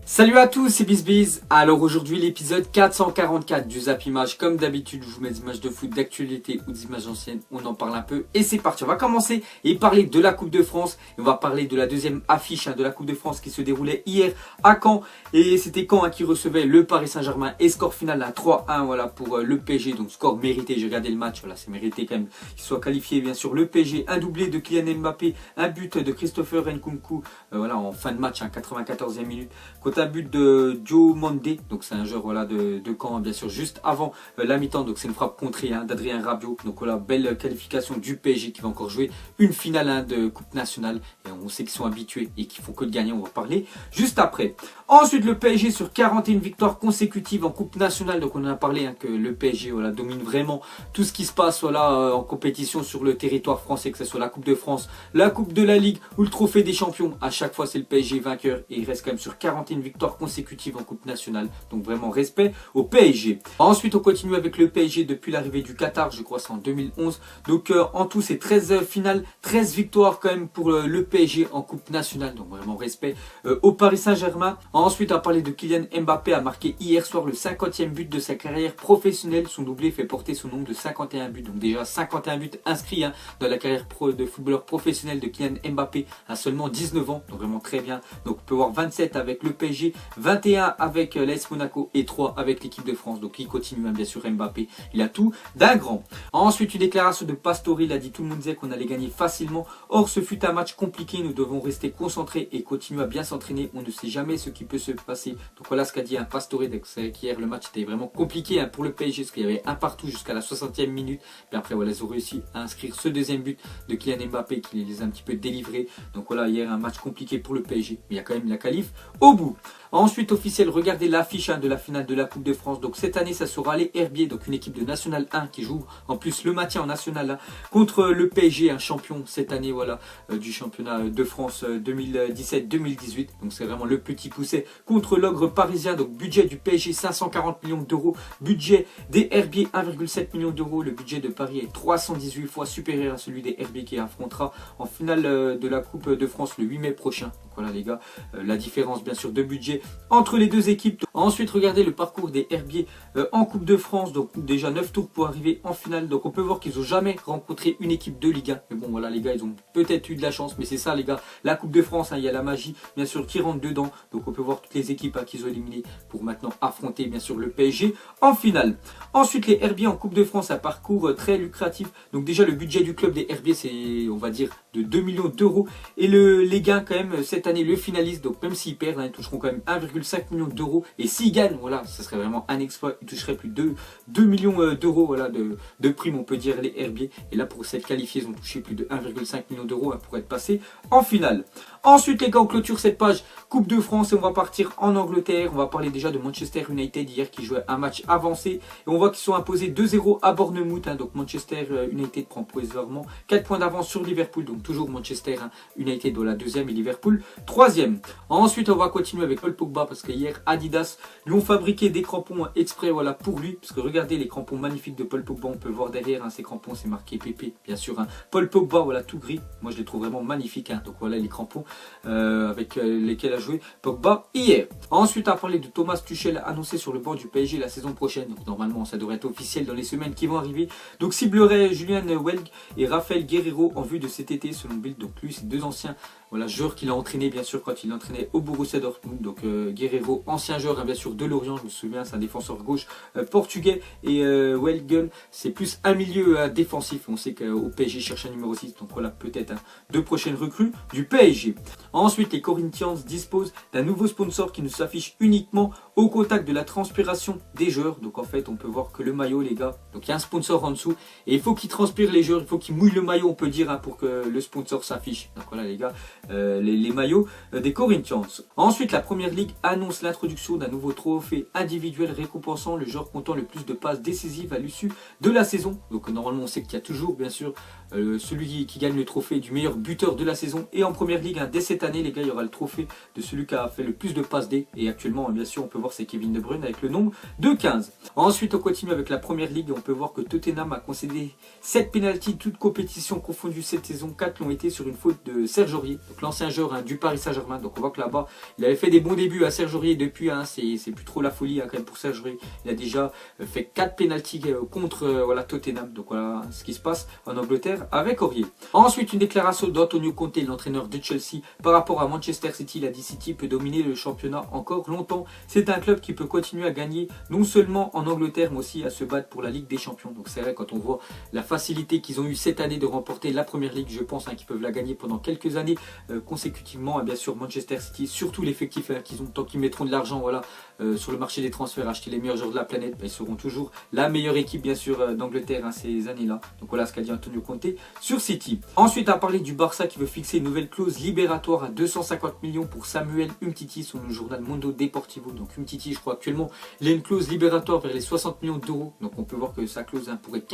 Salut à tous, c'est BizBiz. Alors aujourd'hui l'épisode 444 du Zap Image. Comme d'habitude, je vous mets des images de foot d'actualité ou des images anciennes. On en parle un peu et c'est parti. On va commencer et parler de la Coupe de France. Et on va parler de la deuxième affiche de la Coupe de France qui se déroulait hier à Caen. Et c'était Caen qui recevait le Paris Saint-Germain. Et score final à 3-1 voilà, pour le PSG. Donc score mérité. J'ai regardé le match. Voilà, c'est mérité quand même qu'il soit qualifié. Bien sûr, le PSG, un doublé de Kylian Mbappé, un but de Christopher Nkunku. Voilà, en fin de match, 94e minute. Un but de Joe Mondé, donc c'est un joueur voilà, de Caen bien sûr, juste avant la mi-temps, donc c'est une frappe contrée d'Adrien Rabiot, donc voilà, belle qualification du PSG qui va encore jouer une finale de Coupe nationale, et on sait qu'ils sont habitués et qu'ils font que de gagner, on va parler juste après. Ensuite le PSG sur 41 victoires consécutives en Coupe nationale, donc on en a parlé que le PSG voilà, domine vraiment tout ce qui se passe voilà, en compétition sur le territoire français, que ce soit la Coupe de France, la Coupe de la Ligue ou le Trophée des Champions, à chaque fois c'est le PSG vainqueur et il reste quand même sur 41 victoires consécutives en Coupe nationale, donc vraiment respect au PSG. Ensuite on continue avec le PSG depuis l'arrivée du Qatar, je crois c'est en 2011, donc en tout c'est 13 finales, 13 victoires quand même pour le PSG en Coupe nationale, donc vraiment respect au Paris Saint-Germain. Ensuite on va parler de Kylian Mbappé, a marqué hier soir le 50e but de sa carrière professionnelle, son doublé fait porter son nombre de 51 buts, donc déjà 51 buts inscrits dans la carrière de footballeur professionnel de Kylian Mbappé à seulement 19 ans, donc vraiment très bien. Donc on peut voir 27 avec le PSG, 21 avec l'AS Monaco et 3 avec l'équipe de France. Donc il continue bien sûr Mbappé, il a tout d'un grand. Ensuite une déclaration de Pastore, il a dit tout le monde disait qu'on allait gagner facilement. Or ce fut un match compliqué, nous devons rester concentrés et continuer à bien s'entraîner. On ne sait jamais ce qui peut se passer. Donc voilà ce qu'a dit Pastore. Hier le match était vraiment compliqué pour le PSG parce qu'il y avait un partout jusqu'à la 60e minute. Puis après voilà, ils ont réussi à inscrire ce deuxième but de Kylian Mbappé qui les a un petit peu délivrés. Donc voilà, hier un match compliqué pour le PSG, mais il y a quand même la qualif au bout. Ensuite officiel, regardez l'affiche de la finale de la Coupe de France. Donc cette année ça sera les Herbiers, donc une équipe de National 1 qui joue en plus le maintien en National 1 contre le PSG, un champion cette année voilà, du championnat de France 2017-2018. Donc c'est vraiment le petit poussé contre l'ogre parisien. Donc budget du PSG 540 millions d'euros, budget des Herbiers 1,7 million d'euros. Le budget de Paris est 318 fois supérieur à celui des Herbiers qui affrontera en finale de la Coupe de France le 8 mai prochain. Donc voilà les gars, la différence bien sûr de budget entre les deux équipes. Ensuite regardez le parcours des Herbiers en Coupe de France, donc déjà 9 tours pour arriver en finale. Donc on peut voir qu'ils n'ont jamais rencontré une équipe de Ligue 1, mais bon voilà les gars, ils ont peut-être eu de la chance, mais c'est ça les gars, la Coupe de France, il y a la magie bien sûr qui rentre dedans. Donc on peut voir toutes les équipes qu'ils ont éliminées pour maintenant affronter bien sûr le PSG en finale. Ensuite les Herbiers en Coupe de France, un parcours très lucratif. Donc déjà le budget du club des Herbiers c'est on va dire de 2 millions d'euros, et les gains quand même cette année le finaliste, donc même s'ils perdent ils toucheront quand même 1,5 million d'euros, et s'ils gagnent voilà, ce serait vraiment un exploit, ils toucheraient plus de 2 millions d'euros voilà, de primes on peut dire les Herbiers, et là pour cette qualifiée ils ont touché plus de 1,5 million d'euros pour être passés en finale. Ensuite les gars, on clôture cette page Coupe de France et on va partir en Angleterre. On va parler déjà de Manchester United hier qui jouait un match avancé, et on voit qu'ils sont imposés 2-0 à Bournemouth. Donc Manchester United prend provisoirement 4 points d'avance sur Liverpool. Donc toujours Manchester United dans la deuxième et Liverpool troisième. Ensuite on va continuer avec Paul Pogba parce que hier Adidas lui ont fabriqué des crampons exprès voilà, pour lui. Parce que regardez les crampons magnifiques de Paul Pogba, on peut voir derrière ces crampons, c'est marqué PP bien sûr. Paul Pogba voilà, tout gris, moi je les trouve vraiment magnifiques. Donc voilà les crampons avec lesquels a joué Pogba hier. Ensuite on va parler de Thomas Tuchel annoncé sur le banc du PSG la saison prochaine. Donc normalement ça devrait être officiel dans les semaines qui vont arriver. Donc ciblerait Julian Welg et Raphaël Guerreiro en vue de cet été selon Bild. Donc lui c'est deux anciens voilà, joueur qu'il a entraîné bien sûr quand il entraînait au Borussia Dortmund. Donc Guerreiro, ancien joueur bien sûr de Lorient, je me souviens, c'est un défenseur gauche portugais. Et Welgel, c'est plus un milieu défensif. On sait qu'au PSG il cherche un numéro 6. Donc voilà, peut-être deux prochaines recrues du PSG. Ensuite, les Corinthians disposent d'un nouveau sponsor qui ne s'affiche uniquement au contact de la transpiration des joueurs. Donc en fait, on peut voir que le maillot, les gars, donc il y a un sponsor en dessous. Et il faut qu'il transpire les joueurs, il faut qu'il mouille le maillot, on peut dire, pour que le sponsor s'affiche. Donc voilà les gars. Les maillots des Corinthians. Ensuite, la Première Ligue annonce l'introduction d'un nouveau trophée individuel récompensant le joueur comptant le plus de passes décisives à l'issue de la saison. Donc normalement, on sait qu'il y a toujours, bien sûr, celui qui gagne le trophée du meilleur buteur de la saison. Et en Première Ligue, dès cette année, les gars, il y aura le trophée de celui qui a fait le plus de passes D. Et actuellement, bien sûr, on peut voir fort c'est Kevin De Bruyne avec le nombre de 15. Ensuite on continue avec la première ligue et on peut voir que Tottenham a concédé 7 pénaltys, toutes compétitions confondues cette saison. 4 l'ont été sur une faute de Serge Aurier, donc l'ancien joueur du Paris Saint-Germain. Donc on voit que là-bas il avait fait des bons débuts à Serge Aurier depuis, c'est plus trop la folie quand même pour Serge Aurier. Il a déjà fait 4 pénaltys contre voilà, Tottenham. Donc voilà ce qui se passe en Angleterre avec Aurier. Ensuite une déclaration d'Antonio Conte, l'entraîneur de Chelsea, par rapport à Manchester City. Il a dit City peut dominer le championnat encore longtemps. C'est un club qui peut continuer à gagner non seulement en Angleterre mais aussi à se battre pour la Ligue des Champions. Donc c'est vrai, quand on voit la facilité qu'ils ont eu cette année de remporter la Première Ligue, je pense qu'ils peuvent la gagner pendant quelques années consécutivement. Et bien sûr Manchester City, surtout l'effectif qu'ils ont, tant qu'ils mettront de l'argent voilà, sur le marché des transferts, acheter les meilleurs joueurs de la planète, ils seront toujours la meilleure équipe bien sûr d'Angleterre ces années-là. Donc voilà ce qu'a dit Antonio Conte sur City. Ensuite à parler du Barça qui veut fixer une nouvelle clause libératoire à 250 millions pour Samuel Umtiti sur le journal Mundo Deportivo. Donc Umtiti, je crois actuellement il a une clause libératoire vers les 60 millions d'euros. Donc on peut voir que sa clause pourrait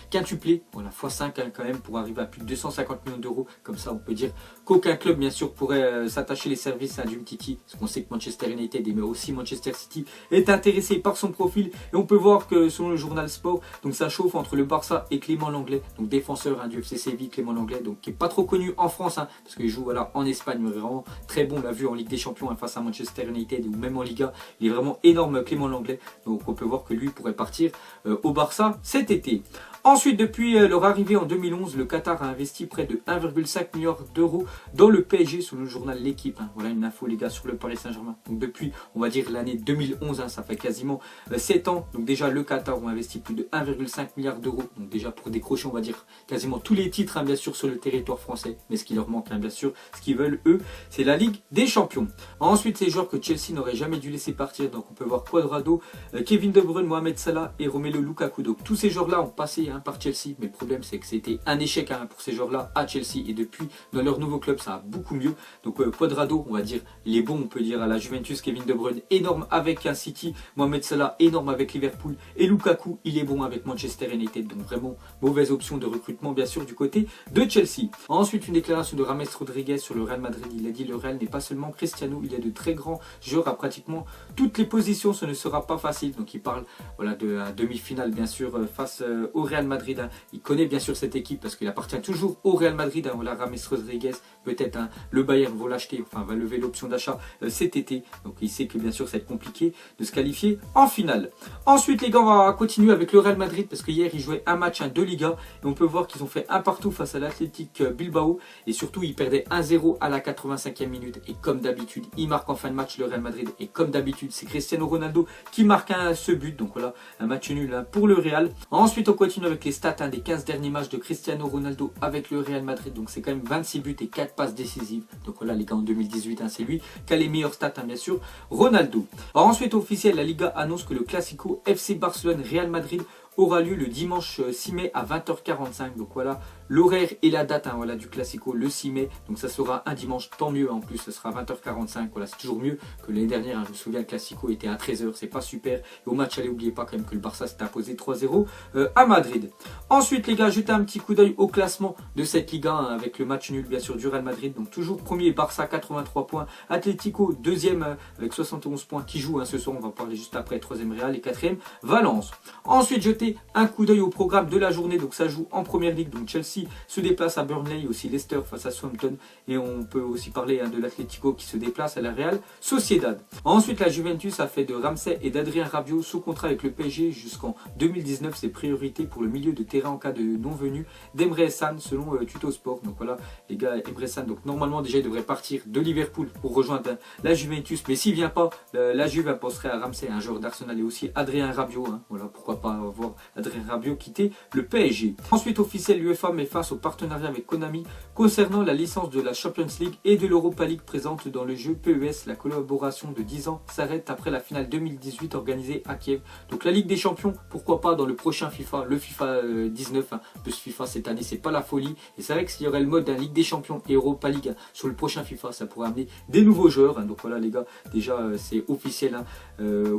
quintupler, voilà, x5 quand même, pour arriver à plus de 250 millions d'euros. Comme ça on peut dire qu'aucun club bien sûr pourrait s'attacher les services à Umtiti, parce qu'on sait que Manchester United mais aussi Manchester City est intéressé par son profil. Et on peut voir que selon le journal Sport, donc ça chauffe entre le Barça et Clément Lenglet, donc défenseur du FC Séville, Clément Lenglet, donc qui est pas trop connu en France parce qu'il joue voilà, en Espagne, mais vraiment très bon. On l'a vu en Ligue des Champions face à Manchester United ou même en Liga, il est vraiment énorme Clément Lenglet. Donc on peut voir que lui pourrait partir au Barça cet été. Ensuite, depuis leur arrivée en 2011, le Qatar a investi près de 1,5 milliard d'euros dans le PSG, selon le journal L'Équipe. Voilà une info les gars sur le Paris Saint-Germain. Donc depuis, on va dire l'année 2011, ça fait quasiment 7 ans. Donc déjà le Qatar a investi plus de 1,5 milliard d'euros. Donc déjà pour décrocher, on va dire quasiment tous les titres bien sûr sur le territoire français. Mais ce qui leur manque bien sûr, ce qu'ils veulent eux, c'est la Ligue des Champions. Ensuite, ces joueurs que Chelsea n'aurait jamais dû laisser partir. Donc on peut voir Cuadrado, Kevin De Bruyne, Mohamed Salah et Romelu Lukaku. Donc tous ces joueurs-là ont passé par Chelsea, mais le problème c'est que c'était un échec pour ces joueurs-là à Chelsea, et depuis dans leur nouveau club ça a beaucoup mieux. Donc Cuadrado, on va dire, il est bon, on peut dire à la Juventus, Kevin De Bruyne énorme avec un City, Mohamed Salah énorme avec Liverpool, et Lukaku il est bon avec Manchester United. Donc vraiment mauvaise option de recrutement bien sûr du côté de Chelsea. Ensuite une déclaration de James Rodriguez sur le Real Madrid. Il a dit le Real n'est pas seulement Cristiano, il y a de très grands joueurs à pratiquement toutes les positions, ce ne sera pas facile. Donc il parle voilà, de la demi-finale bien sûr face au Real Madrid. Il connaît bien sûr cette équipe parce qu'il appartient toujours au Real Madrid. Voilà, James Rodriguez, peut-être le Bayern va l'acheter, enfin va lever l'option d'achat cet été. Donc il sait que bien sûr ça va être compliqué de se qualifier en finale. Ensuite les gars, on va continuer avec le Real Madrid parce que hier ils jouaient un match de Liga et on peut voir qu'ils ont fait un partout face à l'Athletic Bilbao, et surtout ils perdaient 1-0 à la 85e minute, et comme d'habitude ils marquent en fin de match le Real Madrid, et comme d'habitude c'est Cristiano Ronaldo qui marque ce but. Donc voilà, un match nul pour le Real. Ensuite on continue avec les stats des 15 derniers matchs de Cristiano Ronaldo avec le Real Madrid. Donc c'est quand même 26 buts et 4 passes décisives. Donc voilà les gars, en 2018 c'est lui qui a les meilleurs stats bien sûr, Ronaldo. Alors ensuite officiel, la Liga annonce que le Classico FC Barcelone Real Madrid aura lieu le dimanche 6 mai à 20h45. Donc voilà l'horaire et la date voilà, du Classico le 6 mai. Donc ça sera un dimanche, tant mieux. En plus ce sera 20h45. Voilà, c'est toujours mieux que l'année dernière. Je me souviens, le Classico était à 13h. C'est pas super. Et au match, allez, n'oubliez pas quand même que le Barça s'est imposé 3-0 à Madrid. Ensuite les gars, jetez un petit coup d'œil au classement de cette Liga avec le match nul bien sûr du Real Madrid. Donc toujours premier Barça 83 points. Atlético deuxième avec 71 points qui joue ce soir. On va parler juste après. Troisième Real et quatrième Valence. Ensuite jetez un coup d'œil au programme de la journée. Donc ça joue en première ligue. Donc Chelsea se déplace à Burnley, aussi Leicester face à Southampton, et on peut aussi parler de l'Atlético qui se déplace à la Real Sociedad. Ensuite la Juventus a fait de Ramsey et d'Adrien Rabiot sous contrat avec le PSG jusqu'en 2019. C'est priorité pour le milieu de terrain en cas de non-venue d'Emre Can selon Tuttosport. Donc voilà les gars, Emre Can donc normalement déjà il devrait partir de Liverpool pour rejoindre la Juventus, mais s'il vient pas, la Juve penserait à Ramsey, un joueur d'Arsenal, et aussi Adrien Rabiot. Voilà, pourquoi pas voir Adrien Rabiot quitter le PSG. Ensuite officiel, l'UEFA met face au partenariat avec Konami concernant la licence de la Champions League et de l'Europa League présente dans le jeu PES. La collaboration de 10 ans s'arrête après la finale 2018 organisée à Kiev. Donc la Ligue des Champions, pourquoi pas dans le prochain FIFA, le FIFA 19. De ce FIFA cette année, c'est pas la folie, et c'est vrai que s'il y aurait le mode Ligue des Champions et Europa League sur le prochain FIFA, ça pourrait amener des nouveaux joueurs. Donc voilà les gars, déjà c'est officiel.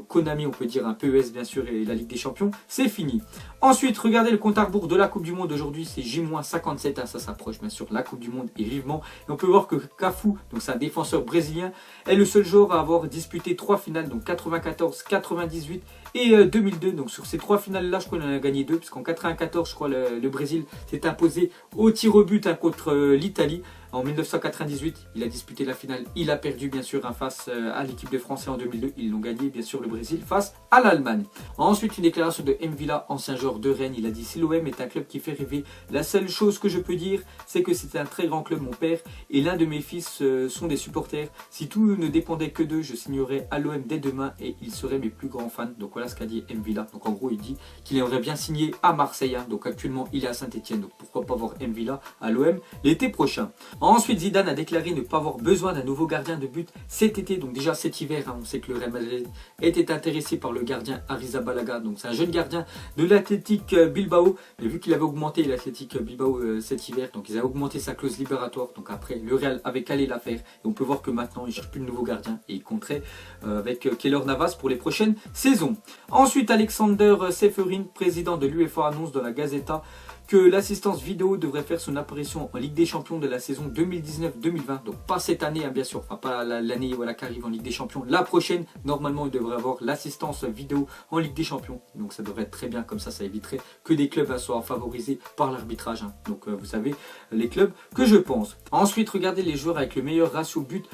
Konami, on peut dire un PES bien sûr, et la Ligue des Champions, c'est fini. fini. Ensuite, regardez le compte à rebours de la Coupe du Monde. Aujourd'hui, c'est J-57. Hein, ça s'approche bien sûr la Coupe du Monde et vivement. Et on peut voir que Cafu, donc c'est un défenseur brésilien, est le seul joueur à avoir disputé 3 finales, donc 94, 98 et 2002. Donc sur ces 3 finales-là, je crois qu'on en a gagné 2, puisqu'en 94, je crois, le Brésil s'est imposé au tir au but contre l'Italie. En 1998, il a disputé la finale. Il a perdu bien sûr face à l'équipe de France et en 2002, ils l'ont gagné bien sûr le Brésil face à l'Allemagne. Ensuite, une déclaration de M'Vila, ancien joueur de Rennes. Il a dit: si l'OM est un club qui fait rêver, la seule chose que je peux dire, c'est que c'est un très grand club, mon père, et l'un de mes fils sont des supporters. Si tout ne dépendait que d'eux, je signerais à l'OM dès demain et ils seraient mes plus grands fans. Donc voilà ce qu'a dit M'Vila. Donc en gros, il dit qu'il aimerait bien signer à Marseille. Hein. Donc actuellement, il est à Saint-Etienne. Donc pourquoi pas voir M'Vila à l'OM l'été prochain. Ensuite, Zidane a déclaré ne pas avoir besoin d'un nouveau gardien de but cet été. Donc déjà cet hiver, hein, on sait que le Real Madrid était intéressé par le gardien Arrizabalaga. Donc c'est un jeune gardien de l'Athletic Bilbao. Mais vu qu'il avait augmenté l'Athletic Bilbao cet hiver, donc ils avaient augmenté sa clause libératoire. Donc après, le Real avait calé l'affaire. Et on peut voir que maintenant, il ne cherche plus de nouveau gardien. Et il compterait avec Keylor Navas pour les prochaines saisons. Ensuite, Alexander Seferin, président de l'UEFA, annonce dans la Gazeta que l'assistance vidéo devrait faire son apparition en Ligue des Champions de la saison 2019-2020. Donc pas cette année, hein, bien sûr, enfin pas l'année voilà, qui arrive en Ligue des Champions. La prochaine, normalement, il devrait avoir l'assistance vidéo en Ligue des Champions. Donc ça devrait être très bien, comme ça éviterait que des clubs soient favorisés par l'arbitrage. Hein. Donc vous savez, les clubs que je pense. Ensuite, regardez les joueurs avec le meilleur ratio but,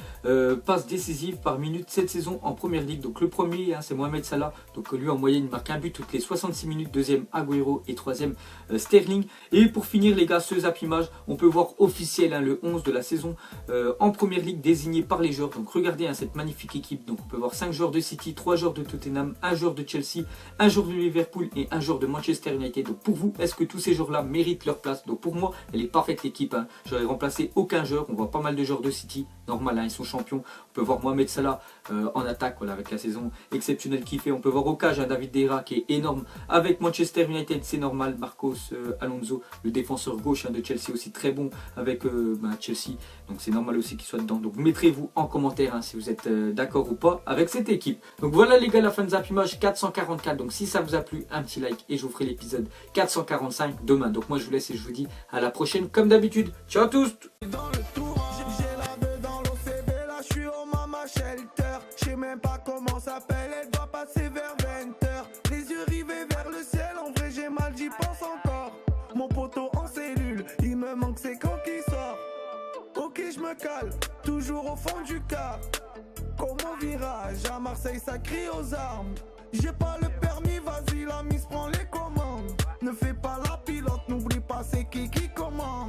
passes décisives par minute cette saison en Première Ligue. Donc le premier, hein, c'est Mohamed Salah. Donc lui, en moyenne, il marque un but toutes les 66 minutes. Deuxième, Agüero et troisième, Sterling. Et pour finir les gars, ce Zap Image, on peut voir officiel hein, le 11 de la saison en Première Ligue désigné par les joueurs. Donc regardez hein, cette magnifique équipe. Donc on peut voir 5 joueurs de City, 3 joueurs de Tottenham, 1 joueur de Chelsea, 1 joueur de Liverpool et 1 joueur de Manchester United. Donc pour vous, est-ce que tous ces joueurs-là méritent leur place? Donc pour moi, elle est parfaite l'équipe. Hein. J'aurais remplacé aucun joueur. On voit pas mal de joueurs de City. Normal, hein, ils sont champions. On peut voir Mohamed Salah en attaque voilà, avec la saison exceptionnelle qu'il fait. On peut voir au cage hein, David De Gea qui est énorme. Avec Manchester United, c'est normal. Marcos Alonso, le défenseur gauche hein, de Chelsea aussi très bon avec Chelsea. Donc c'est normal aussi qu'il soit dedans. Donc mettrez-vous en commentaire hein, si vous êtes d'accord ou pas avec cette équipe. Donc voilà les gars, la fin de Zap Image 444. Donc si ça vous a plu, un petit like et je vous ferai l'épisode 445 demain. Donc moi je vous laisse et je vous dis à la prochaine comme d'habitude. Ciao à tous. Je sais même pas comment s'appelle, elle doit passer vers 20h. Les yeux rivés vers le ciel, en vrai j'ai mal, j'y pense encore. Mon poteau en cellule, il me manque c'est quand qu'il sort. Ok je me cale, toujours au fond du car. Comme au virage, à Marseille ça crie aux armes. J'ai pas le permis, vas-y la mise prend les commandes. Ne fais pas la pilote, n'oublie pas c'est qui commande.